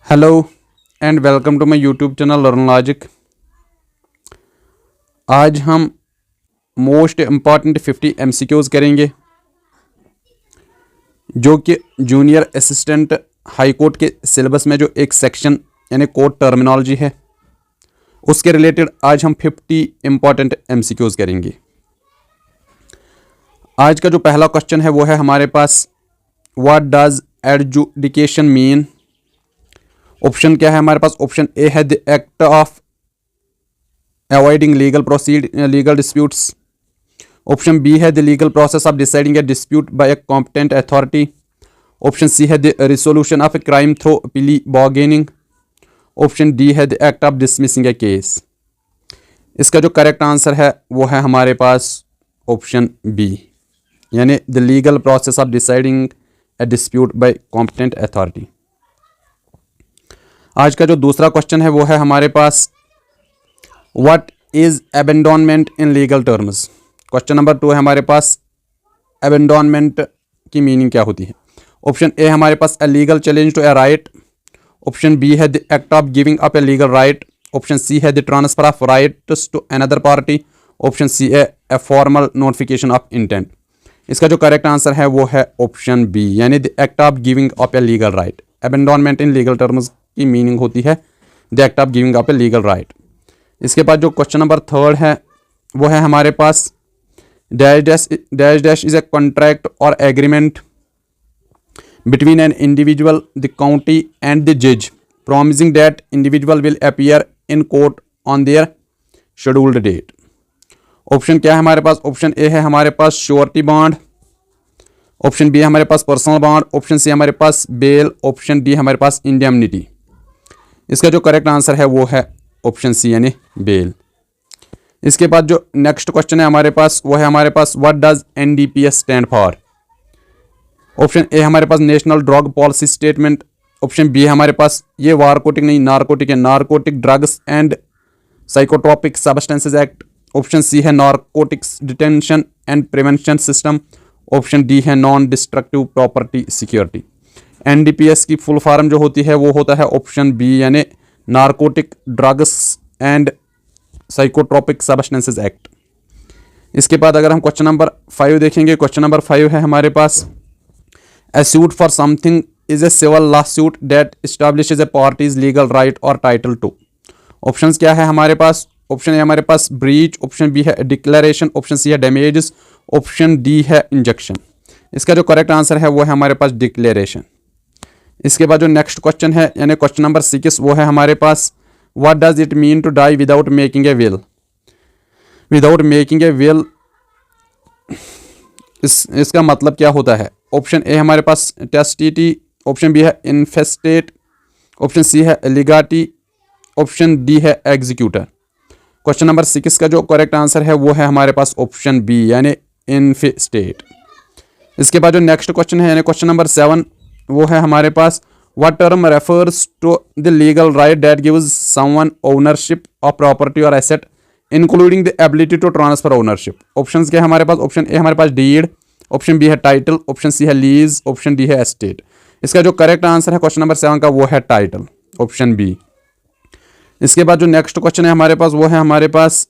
Hello and welcome to my YouTube channel learn logic. आज हम most important 50 MCQs करेंगे जो कि जूनियर असिस्टेंट हाई कोर्ट के सिलेबस में जो एक सेक्शन यानी कोर्ट टर्मिनोलॉजी है उसके रिलेटेड आज हम 50 इम्पॉर्टेंट एमसीक्यूज करेंगे। आज का जो पहला क्वेश्चन है वो है हमारे पास, what does adjudication mean. Option क्या है हमारे पास? ऑप्शन ए है the act of avoiding legal disputes. Option B है the legal process of deciding a dispute by a competent authority. Option C है the resolution of a crime through plea bargaining. Option D है the act of dismissing a case. इसका जो correct answer है वो है हमारे पास option B, यानी the legal process of deciding a dispute by competent authority. आज का जो दूसरा क्वेश्चन है वो है हमारे पास, what is abandonment in legal terms. Question number 2 है हमारे पास, अबेंडोनमेंट की मीनिंग क्या होती है। ऑप्शन ए हमारे पास, a legal challenge to a right. Option B है the act of giving up a legal right. Option C है the transfer of rights to another party. Option C है a formal notification of intent. इसका जो correct answer है वो है option B, यानी the act of giving up a legal right. Abandonment in legal terms की meaning होती है the act of giving up a legal right. इसके बाद जो क्वेश्चन नंबर 3 है वो है हमारे पास, dash dash is a contract or agreement between an individual, the county and the जज promising that individual will appear in court on their scheduled date। Option क्या है हमारे पास? ऑप्शन ए है हमारे पास श्योरिटी बॉन्ड। ऑप्शन बी है हमारे पास personal bond. Option C हमारे पास बेल। ऑप्शन डी हमारे पास इंडेमनिटी। इसका जो करेक्ट आंसर है वो है ऑप्शन सी, यानी बेल। इसके बाद जो नेक्स्ट क्वेश्चन है हमारे पास वो है हमारे पास, what does NDPS stand for. Option A हमारे पास national drug policy statement. Option B हमारे पास, ये वारकोटिक नहीं नारकोटिक है, narcotic drugs and psychotropic substances act. Option C है narcotics detention and prevention system. Option D है non destructive property security. NDPS की फुल फॉर्म जो होती है वो होता है ऑप्शन बी, यानी narcotic drugs and psychotropic substances act. इसके बाद अगर हम क्वेश्चन नंबर 5 देखेंगे, क्वेश्चन नंबर 5 है हमारे पास, a suit for something is a civil lawsuit that establishes a party's legal right or title to। Options क्या है हमारे पास? ऑप्शन ए हमारे पास ब्रीच। ऑप्शन बी है डिक्लेरेशन। ऑप्शन सी है डैमेजेस। ऑप्शन डी है इंजंक्शन। इसका जो करेक्ट आंसर है वो है हमारे पास डिक्लेरेशन। इसके बाद जो नेक्स्ट क्वेश्चन है यानी क्वेश्चन नंबर 6 वो है हमारे पास, what does it mean to die without making a will. Without making a will इसका मतलब क्या होता है? ऑप्शन ए हमारे पास टेस्टिटी। ऑप्शन बी है इन्फेस्टेट। ऑप्शन सी है लिगाटी। ऑप्शन डी है एग्जीक्यूटर। क्वेश्चन नंबर 6 का जो करेक्ट आंसर है वो है हमारे पास ऑप्शन बी, यानी इन्फेस्टेट। इसके बाद जो नेक्स्ट क्वेश्चन है यानी क्वेश्चन नंबर 7 वो है हमारे पास, what term refers to the legal right that gives someone ownership of property or asset including the ability to transfer ownership. Options क्या है हमारे पास? ऑप्शन ए हमारे पास डीड। ऑप्शन बी है टाइटल। ऑप्शन सी है लीज। ऑप्शन डी है estate. इसका जो करेक्ट आंसर है क्वेश्चन नंबर 7 का वो है टाइटल, ऑप्शन बी। इसके बाद जो नेक्स्ट क्वेश्चन है हमारे पास वो है हमारे पास,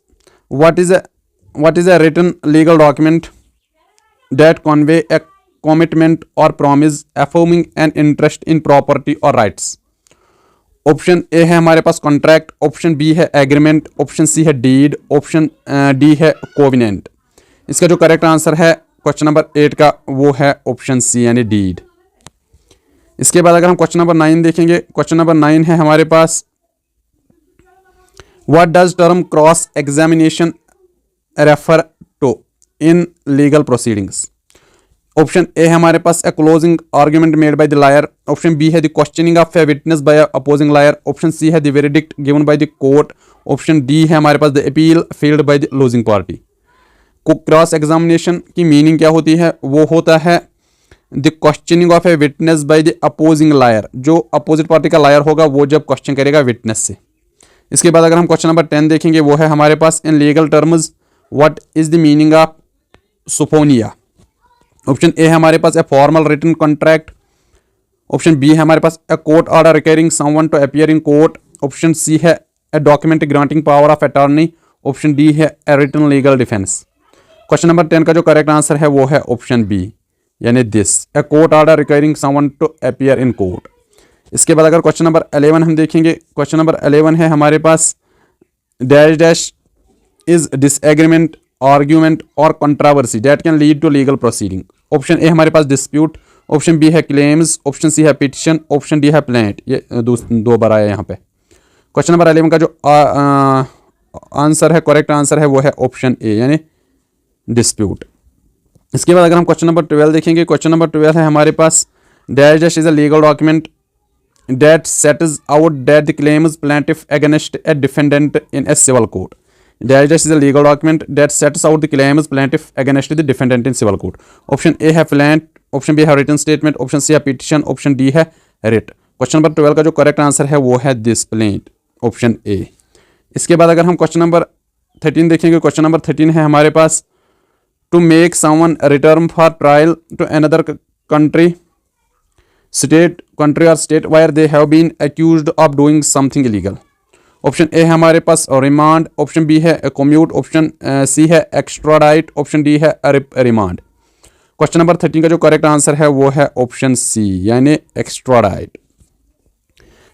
what is a written legal document that convey a commitment or promise affirming an interest in property or rights. Option A है हमारे पास कॉन्ट्रैक्ट। ऑप्शन बी है एग्रीमेंट। ऑप्शन सी है डीड। ऑप्शन डी है कोविनेंट। इसका जो correct answer है question number 8 का वो है ऑप्शन सी, यानी डीड। इसके बाद अगर हम क्वेश्चन नंबर 9 देखेंगे, क्वेश्चन नंबर 9 है हमारे पास, what does term cross examination refer to in legal proceedings. Option A है हमारे पास, a closing argument made by the lawyer. Option B है the questioning of a witness by opposing lawyer. Option C है the verdict given by the court. Option D है हमारे पास, the appeal filed by the losing party. Cross examination की meaning क्या होती है? वो होता है the questioning of a witness by the opposing lawyer. जो अपोजिट पार्टी का लायर होगा वो जब क्वेश्चन करेगा विटनेस से। इसके बाद अगर हम क्वेश्चन नंबर 10 देखेंगे वो है हमारे पास, in legal terms what is the meaning of subpoena. Option A है हमारे पास, a formal written contract. Option B है हमारे पास a court order requiring someone to appear in court. Option C है a document granting power of attorney. Option D है a written legal defence. Question number 10 का जो correct answer है वो है ऑप्शन बी, यानी this a court order requiring someone to appear in court. इसके बाद अगर क्वेश्चन नंबर 11 हम देखेंगे, क्वेश्चन नंबर 11 है हमारे पास dash dash is disagreement, argument or controversy that can lead to legal proceeding. Option A हमारे पास डिस्प्यूट, ऑप्शन बी है क्लेम्स, ऑप्शन सी है पिटिशन, ऑप्शन डी है प्लेंट। ये दो बार आया यहाँ पे। क्वेश्चन नंबर 11 का जो आंसर है, करेक्ट आंसर है वो है ऑप्शन ए, यानी डिस्प्यूट। इसके बाद अगर हम क्वेश्चन नंबर 12 देखेंगे, क्वेश्चन नंबर 12 है हमारे पास dash dash is a legal document that sets out that the claims plaintiff against a defendant in a civil court. Dash dash is a legal document that sets out the claims plaintiff against the defendant in civil court. Option A है plaint, option B है written statement, option C है petition, option D है writ. Question number 12 का जो correct answer है वो है this plaint, option A। इसके बाद अगर हम क्वेश्चन नंबर 13 देखेंगे, क्वेश्चन नंबर 13 है हमारे पास to make someone return for trial to another country country or state where they have been accused of doing something illegal. Option A है हमारे पास रिमांड, ऑप्शन बी है कम्यूट, ऑप्शन सी है extradite, option D है remand. Question number 13 का जो correct answer है वो है ऑप्शन सी, यानी एक्स्ट्राडाइट।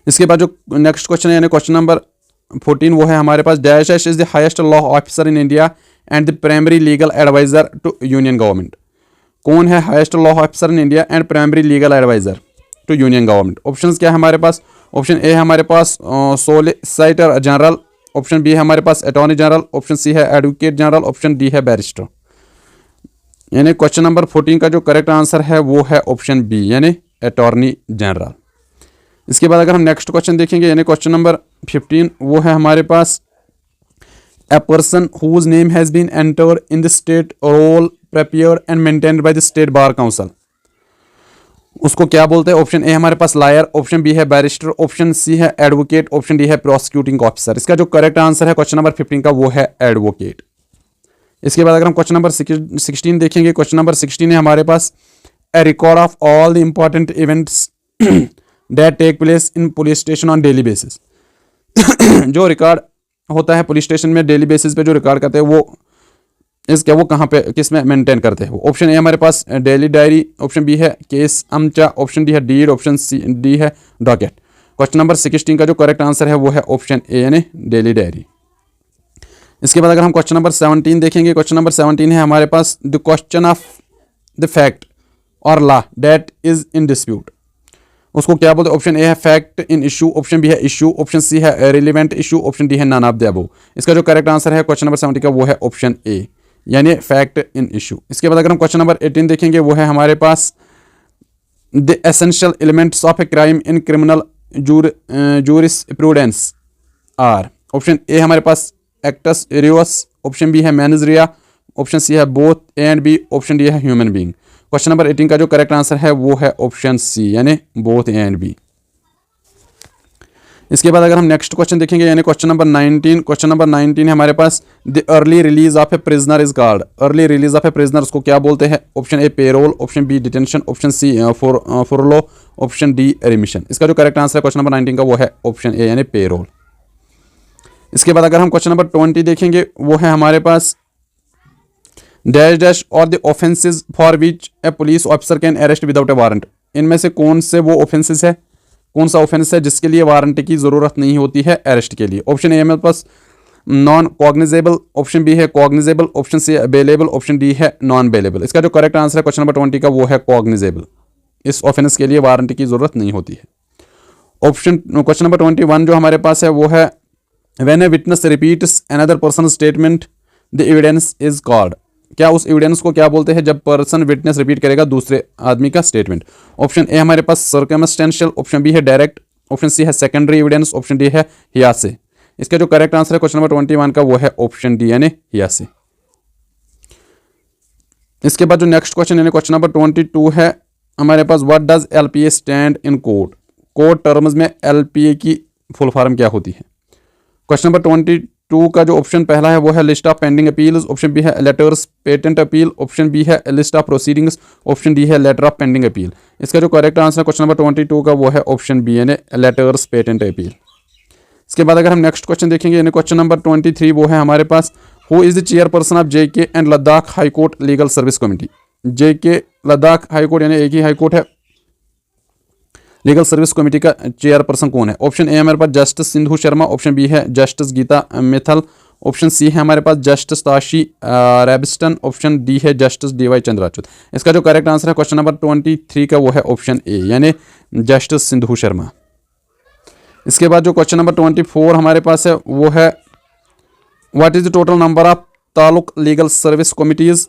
इसके बाद जो नेक्स्ट क्वेश्चन है यानी क्वेश्चन नंबर 14 वो है हमारे पास dash dash is the highest law officer in India and the primary legal advisor to union government. कौन है highest law officer in India and primary legal advisor to union government? Options क्या है हमारे पास? ऑप्शन ए है हमारे पास solicitor general, option B है हमारे पास अटॉर्नी जनरल, ऑप्शन सी है एडवोकेट जनरल, ऑप्शन डी है बैरिस्टर। यानी क्वेश्चन नंबर 14 का जो करेक्ट आंसर है वो है ऑप्शन बी, यानी अटॉर्नी जनरल। इसके बाद अगर हम नेक्स्ट क्वेश्चन देखेंगे यानी क्वेश्चन नंबर 15 वो है हमारे पास a person whose name has been entered in the state roll prepared and maintained by the state bar council, उसको क्या बोलते हैं? ऑप्शन ए हमारे पास लायर, ऑप्शन बी है बैरिस्टर, ऑप्शन सी है एडवोकेट, ऑप्शन डी है प्रोसिक्यूटिंग ऑफिसर। इसका जो करेक्ट आंसर है क्वेश्चन नंबर 15 का वो है एडवोकेट। इसके बाद अगर हम क्वेश्चन नंबर 16 देखेंगे, क्वेश्चन नंबर 16 है हमारे पास a record of all the important events that take place in police station on daily basis. जो रिकॉर्ड होता है पुलिस स्टेशन में डेली बेसिस पे जो रिकॉर्ड करते हैं वो कहाँ पे किस में मेंटेन करते हैं? ऑप्शन ए हमारे पास डेली डायरी, ऑप्शन बी है केस अमचा, ऑप्शन डी है डीड, ऑप्शन सी डी है डॉकेट। क्वेश्चन नंबर 16 का जो करेक्ट आंसर है वो है ऑप्शन ए, यानी डेली डायरी। इसके बाद अगर हम क्वेश्चन नंबर 17 देखेंगे, क्वेश्चन नंबर 17 है हमारे पास the question of the fact or law that is in dispute, उसको क्या बोलते हैं? ऑप्शन ए है fact in issue, option B है इशू, ऑप्शन सी है रिलेवेंट इशू, ऑप्शन डी है नन ऑफ द अबव। इसका जो करेक्ट आंसर है क्वेश्चन नंबर 17 का वो है ऑप्शन ए, यानी फैक्ट इन इशू। इसके बाद अगर हम क्वेश्चन नंबर 18 देखेंगे वो है हमारे पास the essential elements of a crime in criminal jurisprudence are. Option A हमारे पास एक्टस रियोस, ऑप्शन बी है मेंस रिया, ऑप्शन सी है both A and B, option D है ह्यूमन बीइंग। क्वेश्चन नंबर 18 का जो करेक्ट आंसर है वो है ऑप्शन सी, यानी बोथ ए एंड बी। इसके बाद अगर हम नेक्स्ट क्वेश्चन देखेंगे यानी क्वेश्चन नंबर 19, क्वेश्चन नंबर 19 है हमारे पास the early release of a prisoner is called. Early release of a prisoner उसको क्या बोलते हैं? Option A parole, option B detention, option C furlough, option D remission. इसका जो करेक्ट आंसर है क्वेश्चन नंबर 19 का वो है ऑप्शन ए, यानी पेरोल। इसके बाद अगर हम क्वेश्चन नंबर 20 देखेंगे वो है हमारे पास डैश डैश और the offences for which A police officer can arrest without A warrant. इनमें से कौन से वो ऑफेंसेस है, कौन सा ऑफेंस है जिसके लिए वारंट की जरूरत नहीं होती है अरेस्ट के लिए? ऑप्शन ए हमारे पास नॉन कॉग्निजेबल, ऑप्शन बी है cognizable, option C available, option D है नॉन अवेलेबल। इसका जो करेक्ट आंसर है क्वेश्चन नंबर 20 का वो है कॉग्निजेबल। इस ऑफेंस के लिए वारंट की जरूरत नहीं होती है। ऑप्शन क्वेश्चन नंबर 21 जो हमारे पास है वो है when a witness repeats another person statement the evidence is called. क्या उस एविडेंस को क्या बोलते हैं जब पर्सन विटनेस रिपीट करेगा दूसरे आदमी का स्टेटमेंट? ऑप्शन ए हमारे पास सर्कमस्टेंशियल, ऑप्शन बी है डायरेक्ट, ऑप्शन सी है सेकेंडरी एविडेंस, ऑप्शन डी है हियासे। इसका जो करेक्ट आंसर है क्वेश्चन नंबर 21 का वो है ऑप्शन डी, यानी हियासे। इसके बाद जो नेक्स्ट क्वेश्चन यानी क्वेश्चन नंबर 22 है हमारे पास what does LPA stand in court terms में एलपीए की फुल फॉर्म क्या होती है? क्वेश्चन नंबर 22 2 का जो ऑप्शन पहला है वो है list of pending appeals, option B है letters patent appeal, option B है list of proceedings, option D है लेटर ऑफ पेंडिंग अपील। इसका जो करेक्ट आंसर है क्वेश्चन नंबर 22 का वो है ऑप्शन बी यानी लेटर्स पेटेंट अपील। इसके बाद अगर हम नेक्स्ट क्वेश्चन देखेंगे यानी क्वेश्चन नंबर 23 वो है हमारे पास who is the chairperson of JK and Ladakh high court legal service committee. JK Ladakh high court यानी एक ही हाई कोर्ट है, लीगल सर्विस कमेटी का चेयरपर्सन कौन है? ऑप्शन ए हमारे पास justice Sindhu Sharma, option B है justice Geeta Mittal, option C है हमारे पास justice Tashi Rabstan, option D है जस्टिस DY चंद्राचूड। इसका जो करेक्ट आंसर है क्वेश्चन नंबर 23 का वो है ऑप्शन ए यानी जस्टिस सिंधु शर्मा। इसके बाद जो क्वेश्चन नंबर 24 हमारे पास है वो है what is the total number of taluk legal service committees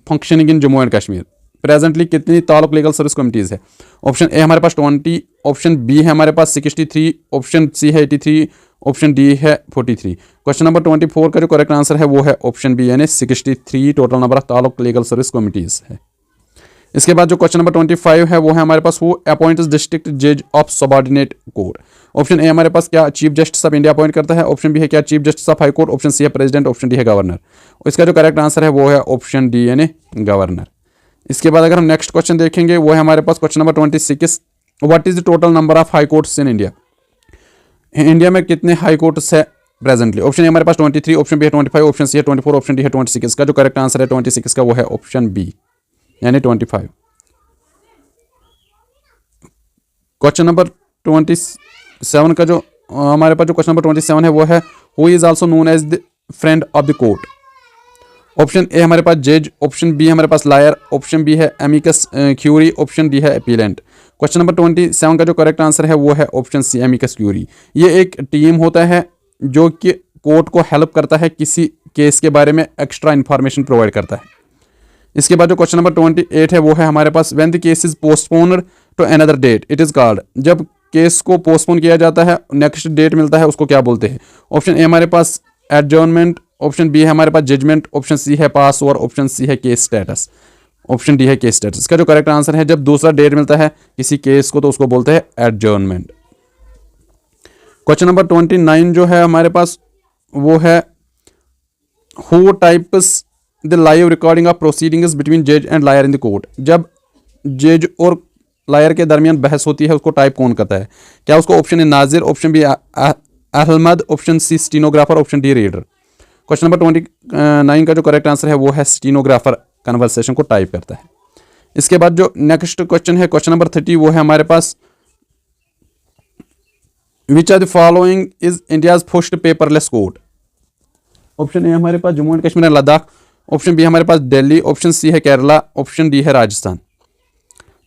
functioning in Jammu and Kashmir. Presently कितनी तालुक लीगल सर्विस कमिटीज़ है? ऑप्शन ए हमारे पास 20, ऑप्शन बी है हमारे पास 63, ऑप्शन सी है 83, ऑप्शन डी है 43। क्वेश्चन नंबर 24 का जो करेक्ट आंसर है वो है ऑप्शन बी यानी 63 total number of taluk legal service committees है। इसके बाद जो क्वेश्चन नंबर 25 है वो है हमारे पास हु अपॉइंट्स डिस्ट्रिक्ट जज of subordinate court. Option A हमारे पास क्या chief justice of India appoint करता है, ऑप्शन बी है क्या chief justice of high court, option C है प्रेसिडेंट, ऑप्शन डी है गवर्नर। इसका जो करेक्ट आंसर है वो है ऑप्शन डी यानी गवर्नर। इसके बाद अगर हम नेक्स्ट क्वेश्चन देखेंगे वो है हमारे पास question number 26 what is the total number of high courts in India. India में कितने हाई कोर्ट्स है प्रेजेंटली? ऑप्शन ए हमारे पास 23, ऑप्शन बी है 25, ऑप्शन सी है 24, ऑप्शन डी है 26। इसका जो करेक्ट आंसर है 26 का वो है ऑप्शन बी यानी 25। क्वेश्चन नंबर 27 का जो हमारे पास जो क्वेश्चन नंबर 27 है वो है who is also known as the friend of the court. Option A हमारे पास जज, ऑप्शन बी हमारे पास लायर, ऑप्शन बी है एमिकस क्यूरी, ऑप्शन डी है अपीलेंट। क्वेश्चन नंबर 27 का जो करेक्ट आंसर है वो है ऑप्शन सी एमिकस क्यूरी। ये एक टीम होता है जो कि कोर्ट को हेल्प करता है किसी केस के बारे में एक्स्ट्रा इंफॉर्मेशन प्रोवाइड करता है। इसके बाद जो क्वेश्चन नंबर 28 है वो है हमारे पास when the case is postponed to another date it is called. जब केस को पोस्टपोन किया जाता है नेक्स्ट डेट मिलता है उसको क्या बोलते हैं? ऑप्शन ए हमारे पास एडजर्नमेंट, ऑप्शन बी है हमारे पास जजमेंट, ऑप्शन सी है पास ओवर, ऑप्शन सी है केस स्टेटस, ऑप्शन डी है केस स्टेटस। इसका जो करेक्ट आंसर है जब दूसरा डेट मिलता है किसी केस को तो उसको बोलते हैं एडजर्नमेंट। क्वेश्चन नंबर 29 जो है हमारे पास वो है who types the live recording of proceedings between जज and lawyer in the court. जब जज और लायर के दरमियान बहस होती है उसको टाइप कौन करता है? क्या उसको option A nazir, option B अहमद, option C stenographer, option D reader. Question number 29 का जो करेक्ट आंसर है वो है स्टीनोग्राफर कन्वर्सेशन को टाइप करता है। इसके बाद जो नेक्स्ट क्वेश्चन है क्वेश्चन नंबर 30 वो है हमारे पास which are the following is India's first paperless court. Option A हमारे पास Jammu and Kashmir and Ladakh, option B हमारे पास दिल्ली, ऑप्शन सी है केरला, ऑप्शन डी है राजस्थान।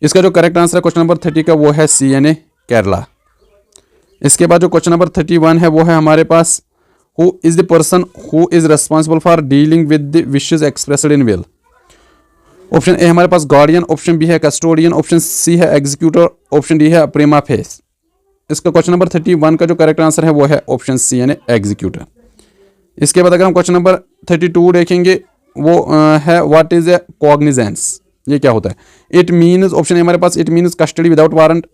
इसका जो करेक्ट आंसर है क्वेश्चन नंबर 30 का वो है सी यानी केरला। इसके बाद जो क्वेश्चन नंबर 31 है वो है हमारे पास who is the person who is responsible for dealing with the wishes expressed in will. Option A हमारे पास गार्डियन, ऑप्शन बी है कस्टोडियन, ऑप्शन सी है एग्जीक्यूटर, ऑप्शन डी है प्रीमा फेस। इसका क्वेश्चन नंबर 31 का जो करेक्ट आंसर है वो है ऑप्शन सी यानी एग्जीक्यूटर। इसके बाद अगर हम क्वेश्चन नंबर 32 देखेंगे वो है व्हाट इज ए कॉग्निजेंस। ये क्या होता है? इट मीन्स, ऑप्शन ए हमारे पास it means custody without warrant,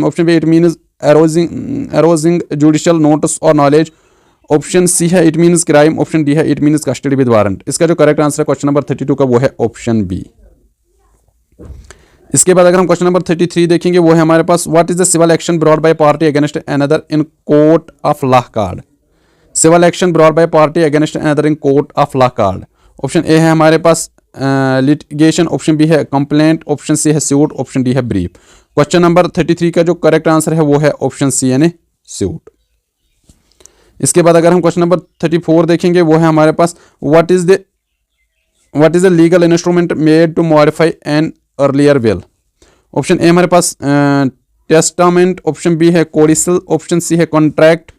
option B it means arrogating judicial notice और नॉलेज, ऑप्शन सी है it means crime, option D है it means custody with warrant. इसका जो करेक्ट आंसर है question number 32 का वो है ऑप्शन बी। इसके बाद अगर हम क्वेश्चन नंबर 33 देखेंगे वो है हमारे पास what is the civil action brought by party against another in court of law card. Civil action brought by party against another in court of law card. Option A है हमारे पास litigation, option B है complaint, option C है suit, option D है brief. Question number 33 का जो correct answer है वो है ऑप्शन सी यानी सूट। इसके बाद अगर हम क्वेश्चन नंबर 34 देखेंगे वो है हमारे पास what is the legal instrument made to modify an earlier will. Option A हमारे पास टेस्टामेंट, ऑप्शन बी है कोडिसल, ऑप्शन सी है कॉन्ट्रैक्ट,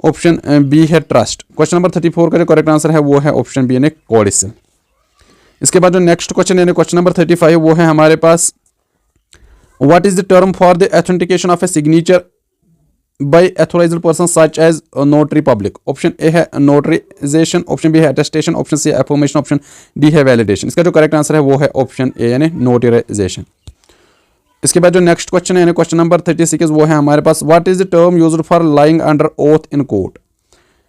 ऑप्शन बी है ट्रस्ट। क्वेश्चन नंबर 34 का जो करेक्ट आंसर है वो है ऑप्शन बी यानी कोडिसल। इसके बाद जो नेक्स्ट क्वेश्चन यानी क्वेश्चन नंबर 35 वो है हमारे पास what is the term for the authentication of a signature by authorized person such as notary public. Option A है नोटराइजेशन, ऑप्शन बी है अटेस्टेशन, ऑप्शन सी है एफर्मेशन, ऑप्शन डी है validation. इसका जो करेक्ट आंसर है वो है option A यानी नोटराइजेशन। इसके बाद जो नेक्स्ट क्वेश्चन है यानी क्वेश्चन नंबर 36 वो है हमारे पास what is the term used for lying under oath in court.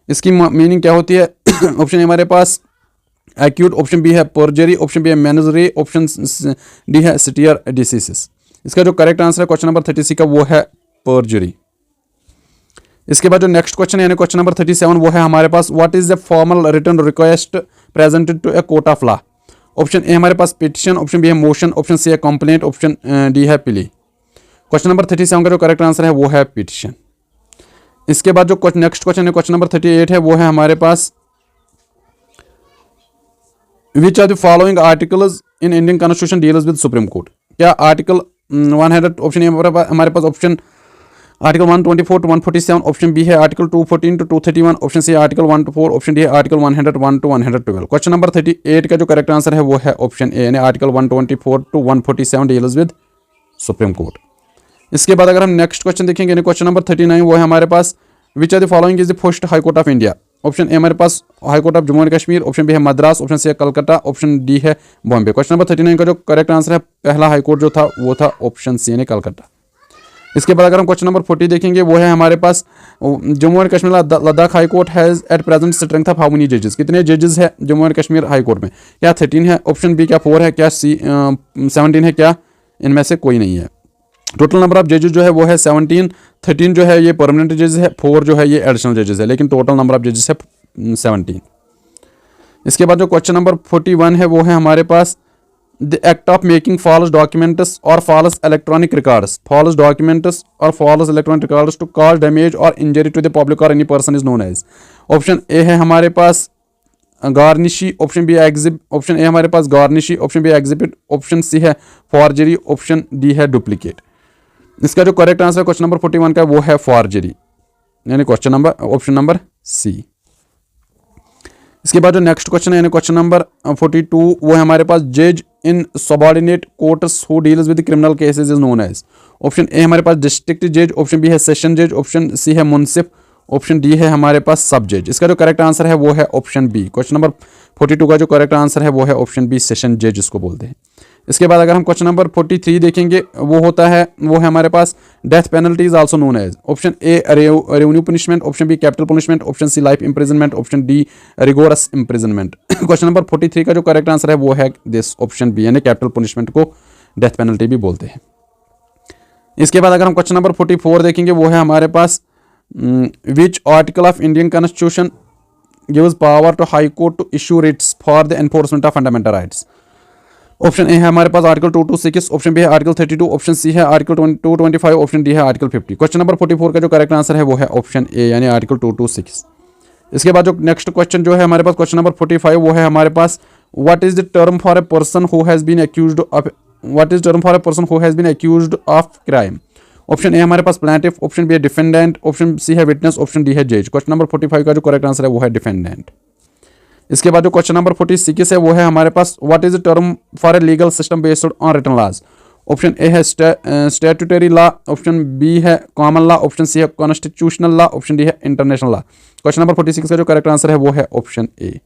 इसकी मीनिंग क्या होती है? ऑप्शन ए हमारे पास एक्यूट, ऑप्शन बी है परजरी, ऑप्शन बी है मेनजरी, ऑप्शन डी है स्टीयर डिसीसेस। इसका जो करेक्ट आंसर है क्वेश्चन नंबर 36 का वो है परजरी। इसके बाद जो नेक्स्ट क्वेश्चन है यानी क्वेश्चन नंबर 37 वो है हमारे पास what is the formal written request presented to a court of law. Option A हमारे पास पिटिशन, ऑप्शन बी है मोशन, ऑप्शन सी है कंप्लेंट, ऑप्शन डी है प्ली। क्वेश्चन नंबर 37 का जो करेक्ट आंसर है वो है पिटिशन। इसके बाद जो नेक्स्ट क्वेश्चन है क्वेश्चन नंबर 38 है वो है हमारे पास which are the following articles in Indian constitution deals with supreme court. क्या आर्टिकल 100 ऑप्शन ए हमारे पास option article 124 to 147, option B है article 214 to 231, option C article 1 to 4, option D है आर्टिकल 101 टू 112। क्वेश्चन नंबर 38 का जो correct answer है वो है ऑप्शन ए यानी article 124 to 147 deals with supreme court. इसके बाद अगर हम नेक्स्ट क्वेश्चन देखेंगे यानी क्वेश्चन नंबर 39 वो है हमारे पास which are the following is the first high court of India. Option A हमारे पास high court of Jammu and Kashmir, option B है मद्रास, ऑप्शन सी है कलकत्ता, ऑप्शन डी है बॉम्बे। क्वेश्चन नंबर 39 का जो करेक्ट आंसर है पहला हाई कोर्ट जो था वो था ऑप्शन सी यानी कलकत्ता। इसके बाद अगर हम क्वेश्चन नंबर 40 देखेंगे वो है हमारे पास Jammu and Kashmir Ladakh high court has at present strength of how many जजेस। कितने जजेस है Jammu and Kashmir high court में? क्या 13 है, ऑप्शन बी क्या 4 है, क्या सी 17 है, क्या इनमें से कोई नहीं है। टोटल नंबर ऑफ जजेस जो है वो है 17, 13 जो है ये परमानेंट जजेस है, 4 जो है ये एडिशनल जजेस है, लेकिन टोटल नंबर ऑफ जजेस है 17। इसके बाद जो क्वेश्चन नंबर 41 है वो है हमारे पास the act of making false documents और false electronic records, false documents और false electronic records to cause damage और इंजरी टू द पब्लिक और any person is known as. Option A है हमारे पास garnishee, option B option A हमारे पास garnishee, option B exhibit, option C है forgery, option D है duplicate. इसका जो करेक्ट आंसर क्वेश्चन नंबर 41 का वो है फॉर्जरी यानी question number option number C. इसके बाद जो नेक्स्ट क्वेश्चन है यानी क्वेश्चन नंबर 42 वो है हमारे पास जज in subordinate courts who deals with criminal cases is known as. Option A हमारे पास डिस्ट्रिक्ट जज, ऑप्शन बी है सेशन जज, ऑप्शन सी है मुंसिफ, ऑप्शन डी है हमारे पास सब जज। इसका जो करेक्ट आंसर है वो है ऑप्शन बी। क्वेश्चन नंबर 42 का जो करेक्ट आंसर है वो है ऑप्शन बी, सेशन जज जिसको बोलते हैं। इसके बाद अगर हम क्वेश्चन नंबर 43 देखेंगे वो है हमारे पास death penalty is also known as. Option A revenue punishment, option B capital punishment, option C life imprisonment, option D rigorous imprisonment. Question number 43 का जो करेक्ट आंसर है वो है दिस ऑप्शन बी यानी कैपिटल पनिशमेंट को death penalty भी बोलते हैं। इसके बाद अगर हम क्वेश्चन नंबर 44 देखेंगे वो है हमारे पास which article of Indian constitution gives power to high court to issue writs for the enforcement of fundamental rights. Option A है हमारे पास आर्टिकल 226, ऑप्शन बी है आर्टिकल 32, ऑप्शन सी है आर्टिकल 225, ऑप्शन डी है आर्टिकल 50। क्वेश्चन नंबर 44 का जो correct answer है वो है ऑप्शन ए यानी आर्टिकल 226। इसके बाद जो नेक्स्ट क्वेश्चन जो है हमारे पास क्वेश्चन नंबर 45 वो है हमारे पास what is the term for a person who has been accused of crime. Option A हमारे पास प्लेंटिफ, ऑप्शन बी है डिफेंडेंट, ऑप्शन सी है विटनेस, ऑप्शन डी है जज। क्वेश्चन नंबर 45 का जो करेक्ट आंसर है वो है डिफेंडेंट। इसके बाद जो क्वेश्चन नंबर 46 है वो है हमारे पास what is the term for a legal system based on written laws. Option A है स्टैट्यूटरी लॉ, ऑप्शन बी है कॉमन लॉ, ऑप्शन सी है कॉन्स्टिट्यूशनल लॉ, ऑप्शन डी है इंटरनेशनल लॉ। क्वेश्चन नंबर 46 का जो करेक्ट आंसर है वो है option ए।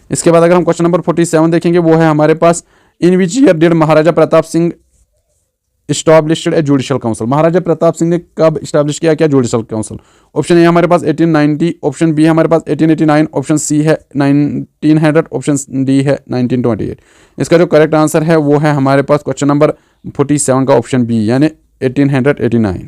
इसके बाद अगर हम क्वेश्चन नंबर 47 देखेंगे वो है हमारे पास in which year did Maharaja Pratap Singh established a judicial council. Maharaja Pratap Singh ने कब इस्टैब्लिश किया क्या जुडिशल काउंसिल। ऑप्शन ए हमारे पास 1890, ऑप्शन बी हमारे पास 1889, ऑप्शन सी है 1900, ऑप्शन डी है 1928। इसका जो करेक्ट आंसर है वो है हमारे पास क्वेश्चन नंबर 47 का ऑप्शन बी यानी 1889।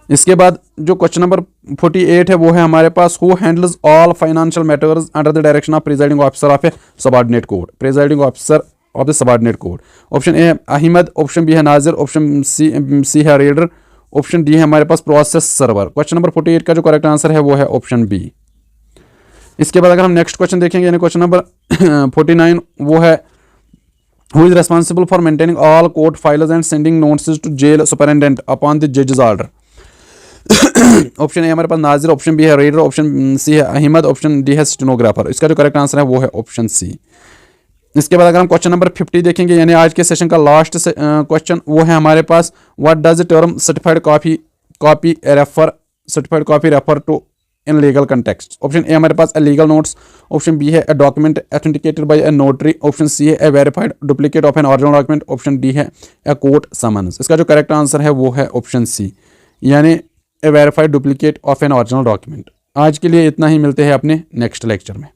इसके बाद जो क्वेश्चन नंबर 48 है वो है हमारे पास who handles all financial matters under the direction of presiding officer of a subordinate court. Presiding officer of the subordinate court. Option A है अहमद, ऑप्शन बी है नाजिर, ऑप्शन सी है रीडर, ऑप्शन डी है हमारे पास प्रोसेस सर्वर। क्वेश्चन नंबर 48 का जो correct answer है वो है ऑप्शन बी। इसके बाद अगर हम नेक्स्ट क्वेश्चन देखेंगे यानी क्वेश्चन नंबर 49 वो है who is responsible for maintaining all court files and sending notice to jail superintendent upon the जजेस ऑर्डर। ऑप्शन ए हमारे पास नाजिर, ऑप्शन बी है रीडर, ऑप्शन सी है अहमद, ऑप्शन डी है स्टेनोग्राफर। इसका जो करेक्ट आंसर है वो है ऑप्शन सी। इसके बाद अगर हम क्वेश्चन नंबर 50 देखेंगे यानी आज के सेशन का लास्ट क्वेश्चन वो है हमारे पास what does the term certified copy refer to in legal context. Option A हमारे पास a legal notes, option B है a document authenticated by a notary, option C है a verified duplicate of an original document, option D है a court summons. इसका जो correct answer है वो है ऑप्शन सी यानी a verified duplicate of an original document. आज के लिए इतना ही, मिलते हैं अपने नेक्स्ट लेक्चर में।